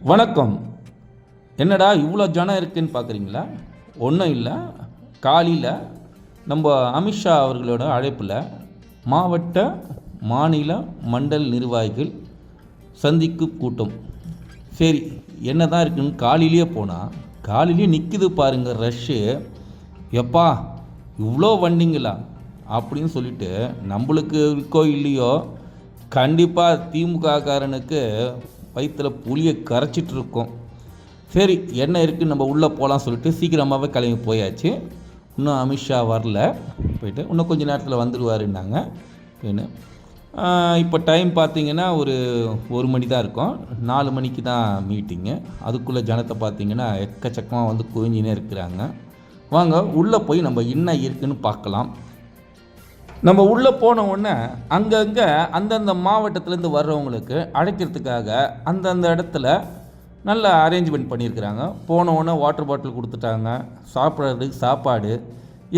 வணக்கம். என்னடா இவ்வளோ ஜனம் இருக்குன்னு பார்க்குறீங்களா? ஒன்றும் இல்லை, காலையில் நம்ம அமித்ஷா அவர்களோட அழைப்பில் மாவட்ட மாநில மண்டல் நிர்வாகிகள் சந்திக்கு கூட்டம். சரி, என்ன தான் இருக்குன்னு காலையிலேயே போனால் காலையிலேயே நிற்கிது பாருங்கள் ரஷ்ஷு. எப்பா இவ்வளோ வண்டிங்களா அப்படின்னு சொல்லிட்டு நம்மளுக்கு இருக்கோ இல்லையோ கண்டிப்பாக திமுககாரனுக்கு வயிற்றில் புளியை கரைச்சிட்டு இருக்கோம். சரி, என்ன இருக்குது நம்ம உள்ளே போகலாம் சொல்லிட்டு சீக்கிரமாகவே கிளம்பி போயாச்சு. இன்னும் அமித்ஷா வரல, போயிட்டு இன்னும் கொஞ்சம் நேரத்தில் வந்துடுவாருன்னாங்க. இப்போ டைம் பார்த்திங்கன்னா ஒரு மணி தான் இருக்கும். 4 மணிக்கு தான் மீட்டிங்கு. அதுக்குள்ளே ஜனத்தை பார்த்திங்கன்னா எக்கச்சக்கமாக வந்து குவிஞ்சினே இருக்கிறாங்க. வாங்க உள்ளே போய் நம்ம என்ன இருக்குதுன்னு பார்க்கலாம். நம்ம உள்ளே போன உடனே அங்கங்கே அந்தந்த மாவட்டத்துலேருந்து வர்றவங்களுக்கு அழைக்கிறதுக்காக அந்தந்த இடத்துல நல்ல அரேஞ்ச்மெண்ட் பண்ணியிருக்கிறாங்க. போன உடனே வாட்டர் பாட்டில் கொடுத்துட்டாங்க, சாப்பிட்றதுக்கு சாப்பாடு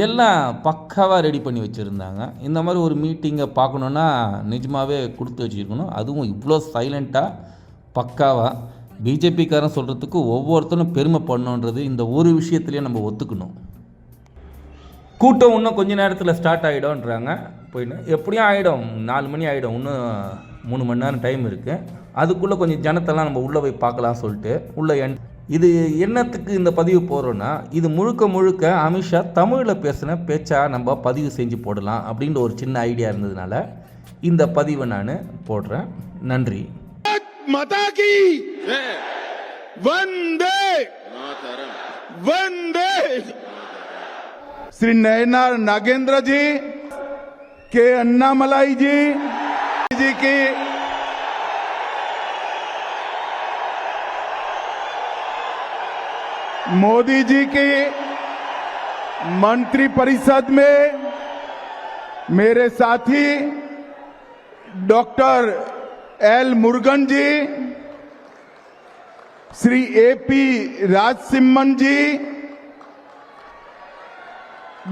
எல்லாம் பக்காவாக ரெடி பண்ணி வச்சுருந்தாங்க. இந்த மாதிரி ஒரு மீட்டிங்கை பார்க்கணுன்னா நிஜமாகவே கொடுத்து வச்சுருக்கணும். அதுவும் இவ்வளோ சைலண்ட்டாக பக்காவாக. பிஜேபிக்காரன் சொல்கிறதுக்கு ஒவ்வொருத்தரும் பெருமை பண்ணணுன்றது இந்த ஒரு விஷயத்துலேயே நம்ம ஒத்துக்கணும். கூட்டம் இன்னும் கொஞ்சம் நேரத்தில் ஸ்டார்ட் ஆகிடும்ன்றாங்க. போயிட்டு எப்படியும் ஆகிடும், 4 மணி ஆகிடும், இன்னும் 3 மணி நேரம் டைம் இருக்குது. அதுக்குள்ளே கொஞ்சம் ஜனத்தெல்லாம் நம்ம உள்ளே போய் பார்க்கலாம் சொல்லிட்டு உள்ளே இது என்னத்துக்கு இந்த பதிவு போடுறோன்னா, இது முழுக்க அமித்ஷா தமிழில் பேசின பேச்சா நம்ம பதிவு செஞ்சு போடலாம் அப்படின்ற ஒரு சின்ன ஐடியா இருந்ததுனால இந்த பதிவை நான் போடுறேன். நன்றி. श्री नयनार नागेंद्र जी के अन्नामलाई जी की मोदी जी की मंत्री परिषद में मेरे साथी डॉक्टर एल मुरुगन जी, श्री एपी राजसिम्मन जी,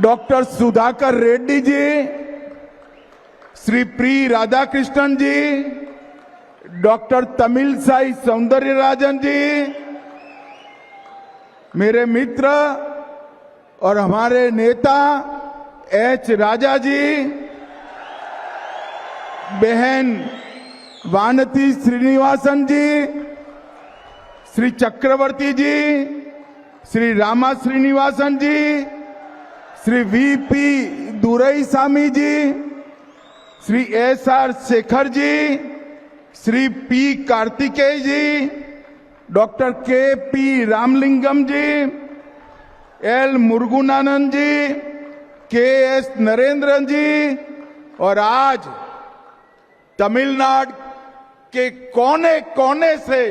डॉक्टर सुधाकर रेड्डी जी, श्री प्री राधाकृष्णन जी, डॉक्टर तमिल साई सौंदर्यराजन जी, मेरे मित्र और हमारे नेता एच राजा जी, बहन वानती श्रीनिवासन जी, श्री चक्रवर्ती जी, श्री रामा श्रीनिवासन जी, श्री वीपी दुरईसामी जी, श्री एसआर शेखर जी, श्री पी कार्तिकेय जी, डॉक्टर के पी रामलिंगम जी, एल मुरुगनानंद जी, के एस नरेंद्रन जी और आज तमिलनाडु के कोने कोने से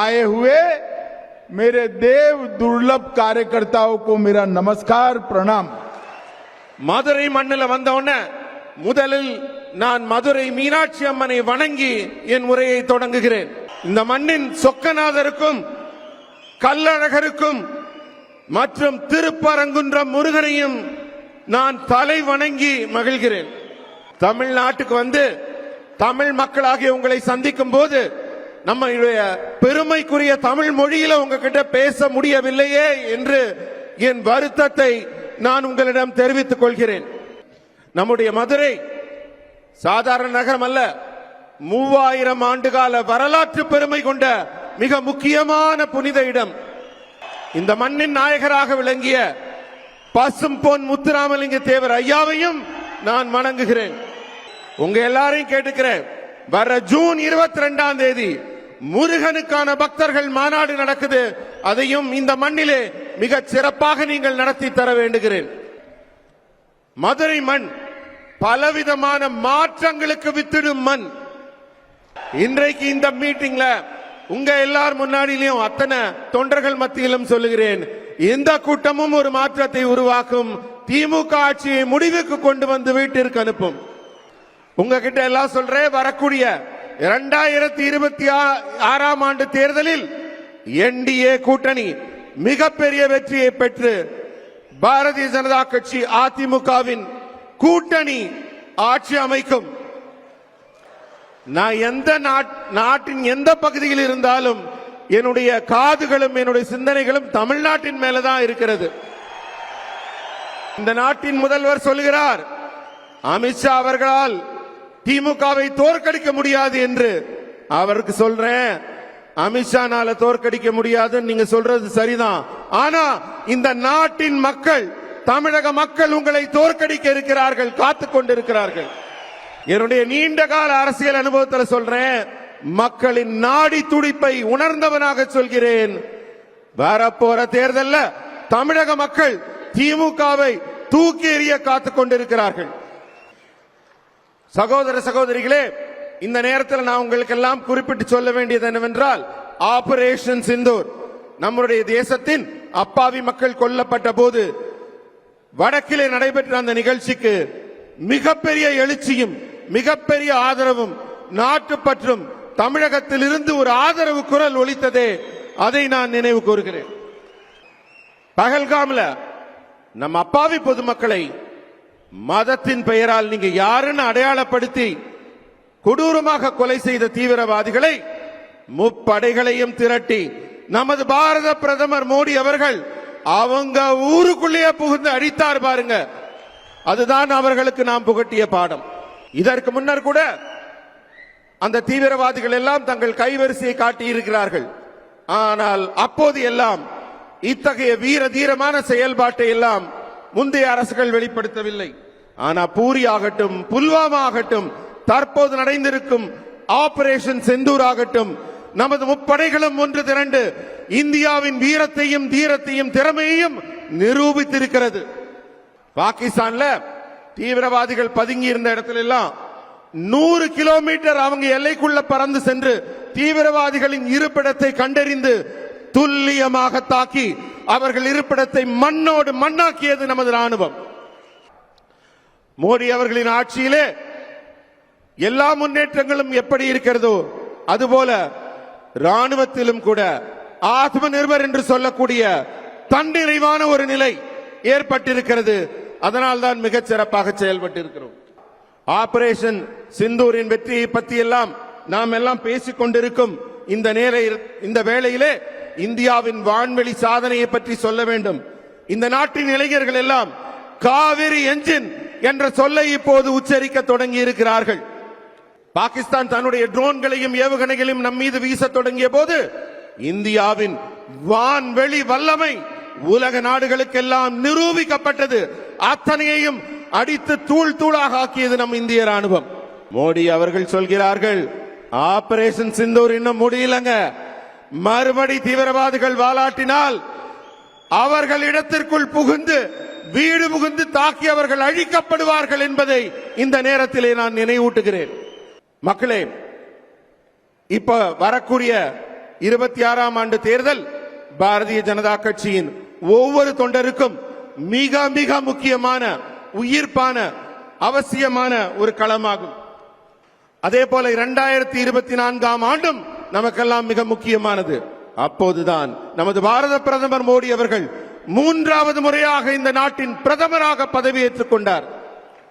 आए हुए मेरे देव दुर्लभ कार्यकर्ताओं को मेरा नमस्कार प्रणाम. மதுரை மண்ணில் வந்தவுடனே முதலில் நான் மதுரை மீனாட்சி அம்மனை வணங்கி என் உரையை தொடங்குகிறேன். இந்த மண்ணின் சொக்கநாதருக்கும் கல்லழகருக்கும் மற்றும் திருப்பரங்குன்றம் முருகனையும் நான் தலை வணங்கி மகிழ்கிறேன். தமிழ்நாட்டுக்கு வந்து தமிழ் மக்களாகிய உங்களை சந்திக்கும் போது நம்முடைய பெருமைக்குரிய தமிழ் மொழியில உங்ககிட்ட பேச முடியவில்லையே என்று என் வருத்தத்தை நான் உங்களிடம் தெரிவித்துக் கொள்கிறேன். நம்முடைய மதுரை சாதாரண நகரம் அல்ல, 3000 ஆண்டுகால வரலாற்று பெருமை கொண்ட மிக முக்கியமான புனித இடம். இந்த மண்ணின் நாயகராக விளங்கிய பசும் பொன் முத்துராமலிங்க தேவர் ஐயாவையும் நான் வணங்குகிறேன். உங்க எல்லாரையும் கேட்டுக்கிறேன், வர ஜூன் 22ஆம் தேதி முருகனுக்கான பக்தர்கள் மாநாடு நடக்குது. அதையும் இந்த மண்ணிலே மிக சிறப்பாக நீங்கள் நடத்தி தர வேண்டுகிறேன். மதுரை மண் பலவிதமான மாற்றங்களுக்கு வித்திடும் மண். இன்றைக்கு இந்த மீட்டிங்ல உங்க எல்லார் முன்னாடியிலும் அத்தனை தொண்டர்கள் மத்தியிலும் சொல்லுகிறேன், இந்த கூட்டமும் ஒரு மாற்றத்தை உருவாக்கும். திமுக ஆட்சியை முடிவுக்கு கொண்டு வந்து வீட்டிற்கு அனுப்பும். உங்ககிட்ட எல்லாம் சொல்றேன், வரக்கூடிய 2026ஆம் ஆண்டு தேர்தலில் என்டிஏ கூட்டணி மிகப்பெரிய வெற்றியை பெற்று பாரதிய ஜனதா கட்சி அதிமுகவின் கூட்டணி ஆட்சி அமைக்கும். நான் எந்த நாட்டின் எந்த பகுதியில் இருந்தாலும் என்னுடைய காதுகளும் என்னுடைய சிந்தனைகளும் தமிழ்நாட்டின் மேலதான் இருக்கிறது. இந்த நாட்டின் முதல்வர் சொல்கிறார், அமித்ஷா அவர்களால் திமுகவை தோற்கடிக்க முடியாது என்று. அவருக்கு சொல்றேன், அமித்ஷானால தோற்கடிக்க முடியாதுன்னு நீங்க சொல்றது சரிதான். ஆனா இந்த நாட்டின் மக்கள், தமிழக மக்கள் உங்களை தோற்கடிக்க இருக்கிறார்கள், காத்துக் கொண்டிருக்கிறார்கள். என்னுடைய நீண்ட கால அரசியல் அனுபவத்தில் சொல்றேன், மக்களின் நாடி துடிப்பை உணர்ந்தவனாக சொல்கிறேன். வரப்போற தேர்தல்ல தமிழக மக்கள் திமுகவை தூக்கி எறிய காத்துக் கொண்டிருக்கிறார்கள். சகோதர சகோதரிகளே, இந்த நேரத்தில் நான் உங்களுக்கு எல்லாம் குறிப்பிட்டு சொல்ல வேண்டியது என்னவென்றால், ஆபரேஷன் சிந்தூர் நம்முடைய தேசத்தின் அப்பாவி மக்கள் கொல்லப்பட்ட போது வடக்கிலே நடைபெற்ற அந்த நிகழ்ச்சிக்கு மிகப்பெரிய எழுச்சியும் மிகப்பெரிய ஆதரவும் நாட்டுப்பற்றும் தமிழகத்தில் இருந்து ஒரு ஆதரவு குரல் ஒலித்ததே, அதை நான் நினைவு கூறுகிறேன். பகல்காம்ல நம்ம அப்பாவி பொதுமக்களை மதத்தின் பெயரால் நீங்க யாருன்னு அடையாளப்படுத்தி கொடூரமாக கொலை செய்த தீவிரவாதிகளை முப்படைகளையும் திரட்டி நமது பாரத பிரதமர் மோடி அவர்கள் அவங்க ஊருக்குள்ளேயே புகுந்து அடித்தார் பாருங்க. அதுதான் அவர்களுக்கு நாம் புகட்டிய பாடம். இதற்கு முன்னர் கூட அந்த தீவிரவாதிகள் எல்லாம் தங்கள் கைவரிசையை காட்டி இருக்கிறார்கள். ஆனால் அப்போது எல்லாம் இத்தகைய வீர தீரமான செயல்பாட்டை எல்லாம் முந்தைய அரசுகள் வெளிப்படுத்தவில்லை. ஆனா பூரி ஆகட்டும், புல்வாமா ஆகட்டும், தற்போது நடந்திருக்கும் ஆபரேஷன் செந்தூர் ஆகட்டும், நமது முப்படைகளும் ஒன்று திரண்டு இந்தியாவின் வீரத்தையும் தீரத்தையும் திறமையையும் நிரூபித்திருக்கிறது. பாகிஸ்தான்ல தீவிரவாதிகள் பதுங்கி இருந்த இடத்துல எல்லாம் 100 கிலோமீட்டர் அவங்க எல்லைக்குள்ள பறந்து சென்று தீவிரவாதிகளின் இருப்பிடத்தை கண்டறிந்து துல்லியமாக தாக்கி அவர்கள் இருப்பிடத்தை மண்ணோடு மண்ணாக்கியது நமது ராணுவம். மோடி அவர்களின் ஆட்சியிலே எல்லா முன்னேற்றங்களும் எப்படி இருக்கிறதோ அதுபோல ராணுவத்திலும் கூட ஆத்ம நிர்பர் என்று சொல்லக்கூடிய தன்னிறைவான ஒரு நிலை ஏற்பட்டிருக்கிறது. அதனால் தான் மிகச் சிறப்பாக செயல்பட்டு இருக்கிறோம். ஆபரேஷன் சிந்தூரின் வெற்றியை பற்றி எல்லாம் நாம் எல்லாம் பேசிக் கொண்டிருக்கும் இந்த வேளையிலே இந்தியாவின் வான்வெளி சாதனையை பற்றி சொல்ல வேண்டும். இந்த நாட்டின் இளைஞர்கள் எல்லாம் காவிரி என்ஜின் என்ற சொல்லை இப்போது உச்சரிக்க தொடங்கி இருக்கிறார்கள். பாகிஸ்தான் தன்னுடைய ட்ரோன்களையும் ஏவுகணைகளையும் நம் மீது வீச தொடங்கிய போது இந்தியாவின் வான்வெளி வல்லமை உலக நாடுகளுக்கெல்லாம் நிரூபிக்கப்பட்டது. அத்தனையையும் அடித்து தூள் தூளாக ஆக்கியது நம் இந்திய ராணுவம். மோடி அவர்கள் சொல்கிறார்கள், ஆபரேஷன் சிந்தூர் இன்னும் முடியலங்க, மறுபடி தீவிரவாதிகள் வாலாட்டினால் அவர்கள் இடத்திற்குள் புகுந்து வீடு புகுந்து தாக்கி அவர்கள் அழிக்கப்படுவார்கள் என்பதை இந்த நேரத்திலே நான் நினைவூட்டுகிறேன். மக்களே, இப்ப வரக்கூடிய 26ஆம் ஆண்டு தேர்தல் பாரதிய ஜனதா கட்சியின் ஒவ்வொரு தொண்டருக்கும் மிக மிக முக்கியமான, உயிர்ப்பான, அவசியமான ஒரு களமாகும். அதே போல 2024ஆம் ஆண்டும் நமக்கெல்லாம் மிக முக்கியமானது. அப்போதுதான் நமது பாரத பிரதமர் மோடி அவர்கள் 3வது முறையாக இந்த நாட்டின் பிரதமராக பதவியேற்றுக் கொண்டார்.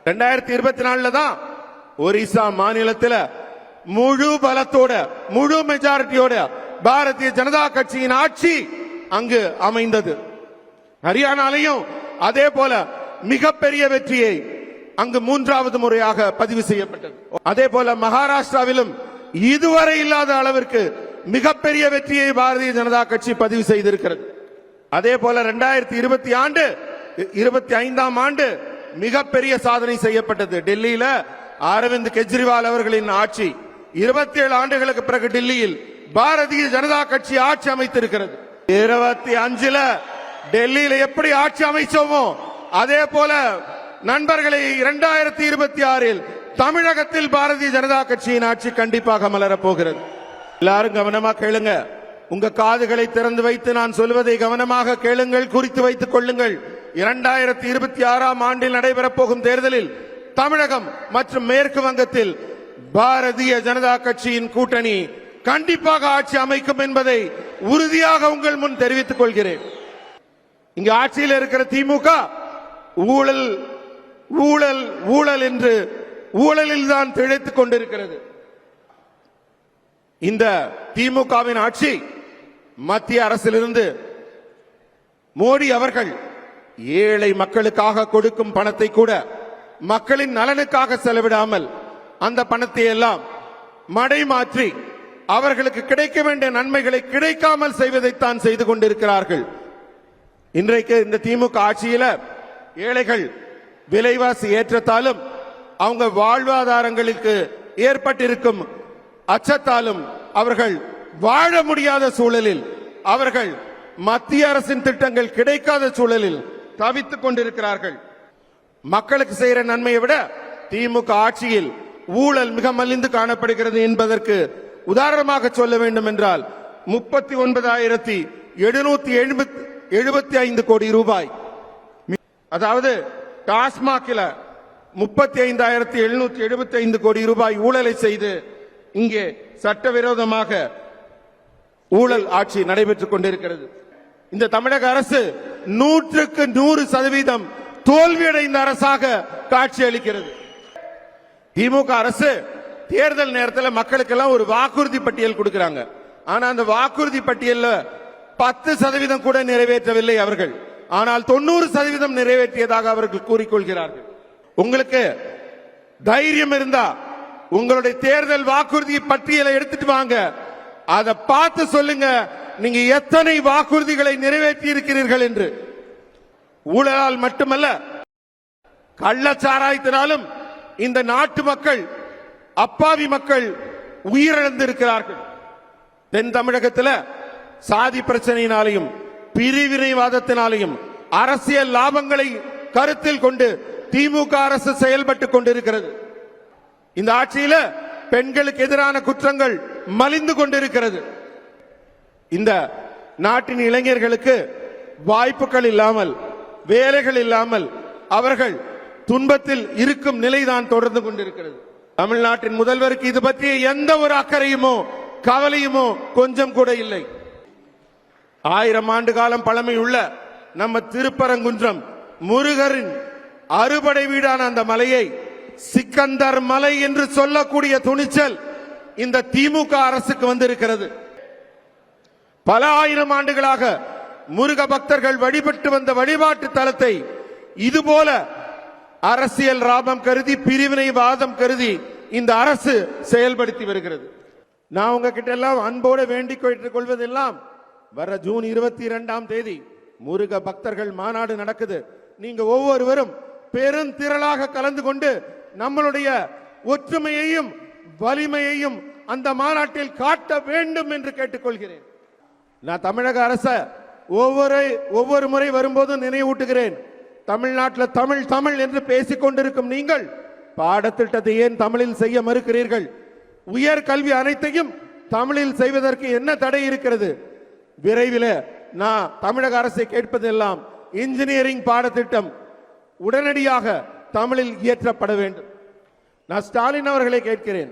2024 தான் ஒரிசா மாநிலத்தில் முழு பலத்தோட, முழு மெஜாரிட்டியோட பாரதிய ஜனதா கட்சியின் ஆட்சி அங்கு அமைந்தது. ஹரியானாலையும் அதே போல மிகப்பெரிய வெற்றியை அங்கு 3வது முறையாக பதிவு செய்யப்பட்டது. அதே போல மகாராஷ்டிராவிலும் இதுவரை இல்லாத அளவிற்கு மிகப்பெரிய வெற்றியை பாரதிய ஜனதா கட்சி பதிவு செய்திருக்கிறது. அதே போல 2025ஆம் ஆண்டு மிகப்பெரிய சாதனை செய்யப்பட்டது. டெல்லியில அரவிந்த் கெஜ்ரிவால் அவர்களின் ஆட்சி 27 ஆண்டுகளுக்கு பிறகு டெல்லியில் பாரதிய ஜனதா கட்சி ஆட்சி அமைத்திருக்கிறது. 25ல டெல்லியில எப்படி ஆட்சி அமைச்சோமோ அதே போல நண்பர்களை 2026இல் தமிழகத்தில் பாரதிய ஜனதா கட்சியின் ஆட்சி கண்டிப்பாக மலரப் போகிறது. எல்லாரும் கவனமா கேளுங்க. உங்க காதுகளை திறந்து வைத்து நான் சொல்வதை கவனமாக கேளுங்கள், குறித்து வைத்துக் கொள்ளுங்கள். 2026ஆம் ஆண்டில் நடைபெறப் போகும் தேர்தலில் தமிழகம் மற்றும் மேற்கு வங்கத்தில் பாரதிய ஜனதா கட்சியின் கூட்டணி கண்டிப்பாக ஆட்சி அமைக்கும் என்பதை உறுதியாக உங்கள் முன் தெரிவித்துக் கொள்கிறேன். இங்கு ஆட்சியில் இருக்கிற திமுக ஊழல் ஊழல் ஊழல் என்று ஊழலில் தான் திளைத்துக் கொண்டிருக்கிறது. இந்த திமுகவின் ஆட்சி மத்திய அரசிலிருந்து மோடி அவர்கள் ஏழை மக்களுக்காக கொடுக்கும் பணத்தை கூட மக்களின் நலனுக்காக செலவிடாமல் அந்த பணத்தை எல்லாம் மடைமாற்றி அவர்களுக்கு கிடைக்க வேண்டிய நன்மைகளை கிடைக்காமல் செய்வதைத்தான் செய்து கொண்டிருக்கிறார்கள். இன்றைக்கு இந்த திமுக ஆட்சியில ஏழைகள் விலைவாசி ஏற்றத்தாலும் அவங்க வாழ்வாதாரங்களுக்கு ஏற்பட்டிருக்கும் அச்சத்தாலும் அவர்கள் வாழ முடியாத சூழலில், அவர்கள் மத்திய அரசின் திட்டங்கள் கிடைக்காத சூழலில் தவித்துக் கொண்டிருக்கிறார்கள். மக்களுக்கு செய்கிற நன்மையை விட திமுக ஆட்சியில் ஊழல் மிக மலிந்து காணப்படுகிறது என்பதற்கு உதாரணமாக சொல்ல வேண்டும் என்றால் 39,775 கோடி ரூபாய், அதாவது டாஸ்மாகில் 35,775 கோடி ரூபாய் ஊழலை செய்து இங்கே சட்டவிரோதமாக ஊழல் ஆட்சி நடைபெற்றுக் கொண்டிருக்கிறது. இந்த தமிழக அரசு 100% தோல்வியடைந்த அரசாக காட்சி அளிக்கிறது. திமுக அரசு தேர்தல் நேரத்தில் மக்களுக்கெல்லாம் ஒரு வாக்குறுதி பட்டியல் கொடுக்கிறாங்க. ஆனா அந்த வாக்குறுதி பட்டியல்ல 10% கூட நிறைவேற்றவில்லை அவர்கள். ஆனால் 90% நிறைவேற்றியதாக அவர்கள் கூறிக்கொள்கிறார்கள். உங்களுக்கு தைரியம் இருந்தா உங்களுடைய தேர்தல் வாக்குறுதி பட்டியலை எடுத்துட்டு வாங்க, அதை பார்த்து சொல்லுங்க நீங்க எத்தனை வாக்குறுதிகளை நிறைவேற்றி இருக்கிறீர்கள் என்று. ஊழலால் மட்டுமல்ல, கள்ளச்சாராயத்தினாலும் இந்த நாட்டு மக்கள், அப்பாவி மக்கள் உயிரிழந்திருக்கிறார்கள். தென் தமிழகத்தில் சாதி பிரச்சனையினாலையும் பிரிவினைவாதத்தினாலையும் அரசியல் லாபங்களை கருத்தில் கொண்டு திமுக அரசு செயல்பட்டுக் கொண்டிருக்கிறது. இந்த ஆட்சியில பெண்களுக்கு எதிரான குற்றங்கள் மலிந்து கொண்டிருக்கிறது. இந்த நாட்டின் இளைஞர்களுக்கு வாய்ப்புகள் இல்லாமல், வேலைகள் இல்லாமல் அவர்கள் துன்பத்தில் இருக்கும் நிலைதான் தொடர்ந்து கொண்டிருக்கிறது. தமிழ்நாட்டின் முதல்வருக்கு இது பற்றிய எந்த ஒரு அக்கறையுமோ கவலையுமோ கொஞ்சம் கூட இல்லை. 1000 ஆண்டு காலம் பழமையுள்ள நம்ம திருப்பரங்குன்றம் முருகரின் அறுபடை வீடான அந்த மலையை சிக்கந்தர் மலை என்று சொல்லக்கூடிய துணிச்சல் இந்த திமுக அரசுக்கு வந்திருக்கிறது. பல ஆயிரம் ஆண்டுகளாக முருக பக்தர்கள் வழிபட்டு வந்த வழிபாட்டு தலத்தை இதுபோல அரசியல் லாபம் கருதி, பிரிவினைவாதம் கருதி இந்த அரசு செயல்படுத்தி வருகிறது. நான் உங்ககிட்ட எல்லாம் அன்போடு வேண்டிக் கொள்வதெல்லாம், வர ஜூன் 22ஆம் தேதி முருக பக்தர்கள் மாநாடு நடக்குது. நீங்க ஒவ்வொருவரும் பெருந்திரளாக கலந்து கொண்டு நம்மளுடைய ஒற்றுமையையும் வலிமையையும் அந்த மாநாட்டில் காட்ட வேண்டும் என்று கேட்டுக்கொள்கிறேன். நான் தமிழக அரச ஒவ்வொரு முறை வரும்போது நினைவூட்டுகிறேன். தமிழ்நாட்டில் தமிழ் தமிழ் என்று பேசிக் கொண்டிருக்கும் நீங்கள் பாடத்திட்டத்தை ஏன் தமிழில் செய்ய மறுக்கிறீர்கள்? உயர் கல்வி அனைத்தையும் தமிழில் செய்வதற்கு என்ன தடை இருக்கிறது? விரைவில் நான் தமிழக அரசை கேட்பதெல்லாம் இன்ஜினியரிங் பாடத்திட்டம் உடனடியாக தமிழில் இயற்றப்பட வேண்டும். நான் ஸ்டாலின் அவர்களை கேட்கிறேன்,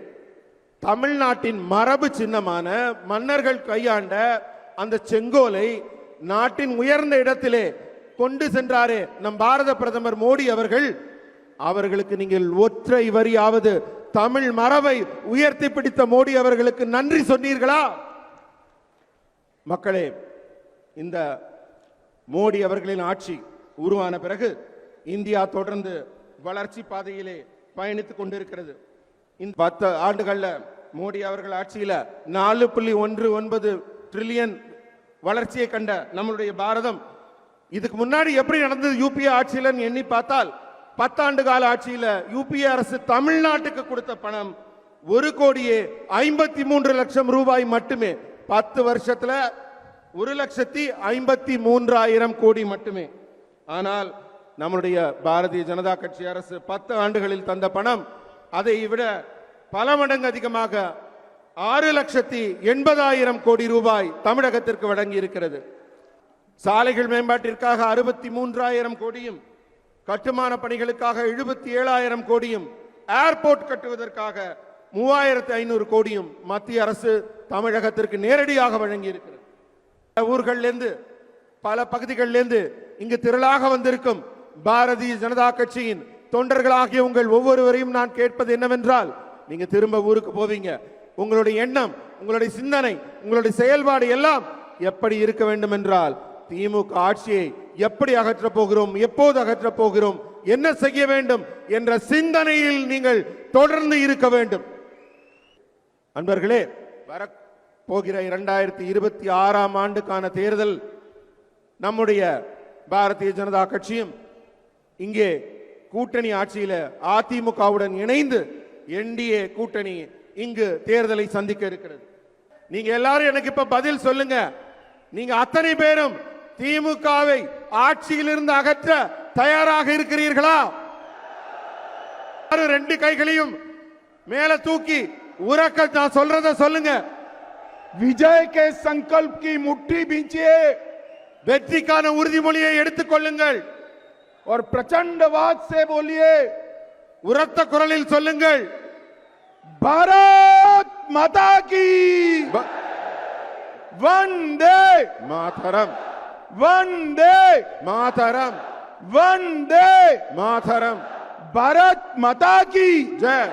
தமிழ்நாட்டின் மரபு சின்னமான மன்னர்கள் கையாண்ட அந்த செங்கோலை நாட்டின் உயர்ந்த இடத்திலே கொண்டு சென்றாரே நம் பாரத பிரதமர் மோடி அவர்கள், அவர்களுக்கு நீங்கள் ஒற்றை வரியாவது தமிழ் மரபை உயர்த்தி பிடித்த மோடி அவர்களுக்கு நன்றி சொன்னீர்களா? மக்களே, இந்த மோடி அவர்களின் ஆட்சி உருவான பிறகு இந்தியா தொடர்ந்து வளர்ச்சி பாதையிலே பயணித்துக் கொண்டிருக்கிறது. இந்த 10 ஆண்டுகள்ல மோடி அவர்கள் ஆட்சியில 4.19 டிரில்லியன் வளர்ச்சியை கண்ட நம்மளுடைய பாரதம் இதுக்கு முன்னாடி எப்படி நடந்தது யூபிஏ ஆட்சியில எண்ணி பார்த்தால் 10 ஆண்டு கால ஆட்சியில யூபிஏ அரசு தமிழ்நாட்டுக்கு கொடுத்த பணம் 1,53,00,000 ரூபாய் மட்டுமே. 10 வருஷத்துல 1,53,000 கோடி மட்டுமே. ஆனால் நம்முடைய பாரதிய ஜனதா கட்சி அரசு 10 ஆண்டுகளில் தந்த பணம் அதை விட பல மடங்கு அதிகமாக 6,80,000 கோடி ரூபாய் தமிழகத்திற்கு வழங்கி இருக்கிறது. சாலைகள் மேம்பாட்டிற்காக 63,000 கோடியும், கட்டுமான பணிகளுக்காக 77,000 கோடியும், ஏர்போர்ட் கட்டுவதற்காக 3,500 கோடியும் மத்திய அரசு தமிழகத்திற்கு நேரடியாக வழங்கி இருக்கிறது. ஊர்களிலிருந்து பல பகுதிகளிலிருந்து இங்கு திரளாக வந்திருக்கும் பாரதிய ஜனதா கட்சியின் தொண்டர்களாகிய உங்கள் ஒவ்வொருவரையும் நான் கேட்பது என்னவென்றால், நீங்க திரும்ப ஊருக்கு போவீங்க, உங்களுடைய எண்ணம், உங்களுடைய சிந்தனை, உங்களுடைய செயல்பாடு எல்லாம் எப்படி இருக்க வேண்டும் என்றால் திமுக ஆட்சியை எப்படி அகற்றப் போகிறோம், எப்போது அகற்றப் போகிறோம், என்ன செய்ய வேண்டும் என்ற சிந்தனையில் நீங்கள் தொடர்ந்து இருக்க வேண்டும். அன்பர்களே, வரப்போகிற 2026ஆம் ஆண்டுக்கான தேர்தல் நம்முடைய பாரதிய ஜனதா கட்சியும் இங்கே கூட்டணி ஆட்சியில அதிமுகவுடன் இணைந்து என்டிஏ கூட்டணி இங்கு தேர்தலை சந்திக்க இருக்கிறது. நீங்க எல்லாரும் எனக்கு இப்ப பதில் சொல்லுங்க. நீங்க அத்தனை பேரும் திமுகவை ஆட்சியிலிருந்து அகற்ற தயாராக இருக்கிறீர்களா? ரெண்டு கைகளையும் மேல தூக்கி உரக்க நான் சொல்றத சொல்லுங்க. विजय के संकल्प की मुट्ठी बींचिए வெற்றிக்கான உறுதிமொழியை எடுத்துக் கொள்ளுங்கள். और प्रचंडवाद से बोलिए, உரத்த குரலில் சொல்லுங்கள். भारत माता की वंदे मातरम, वंदे मातरम, वंदे मातरम. भारत माता की जय.